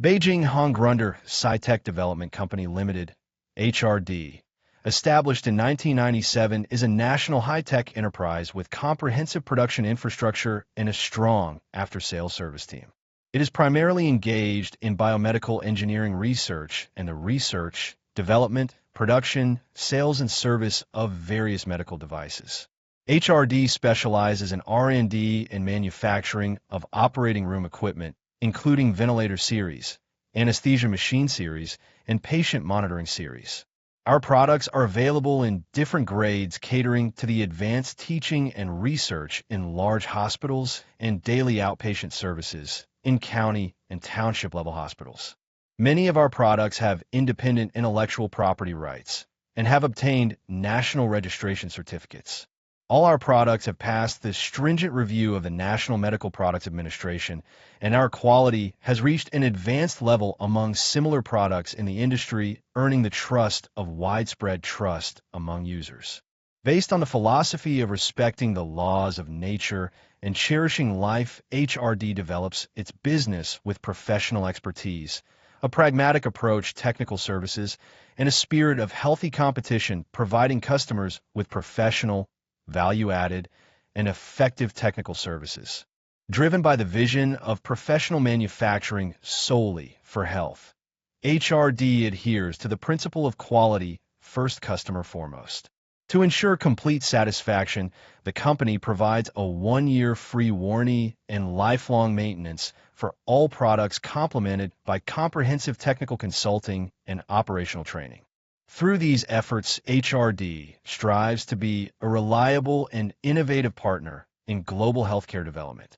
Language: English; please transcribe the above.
Beijing Hongrunder Sci-Tech Development Company Limited, HRD, established in 1997, is a national high-tech enterprise with comprehensive production infrastructure and a strong after-sales service team. It is primarily engaged in biomedical engineering research and the research, development, production, sales, and service of various medical devices. HRD specializes in R&D and manufacturing of operating room equipment, including ventilator series, anesthesia machine series, and patient monitoring series. Our products are available in different grades catering to the advanced teaching and research in large hospitals and daily outpatient services in county and township level hospitals. Many of our products have independent intellectual property rights and have obtained national registration certificates. All our products have passed the stringent review of the National Medical Products Administration, and our quality has reached an advanced level among similar products in the industry, earning the trust of widespread trust among users. Based on the philosophy of respecting the laws of nature and cherishing life, HRD develops its business with professional expertise, a pragmatic approach, technical services, and a spirit of healthy competition, providing customers with professional, value-added, and effective technical services. Driven by the vision of professional manufacturing solely for health, HRD adheres to the principle of quality, first customer foremost. To ensure complete satisfaction, the company provides a 1-year free warranty and lifelong maintenance for all products, complemented by comprehensive technical consulting and operational training. Through these efforts, HRD strives to be a reliable and innovative partner in global healthcare development.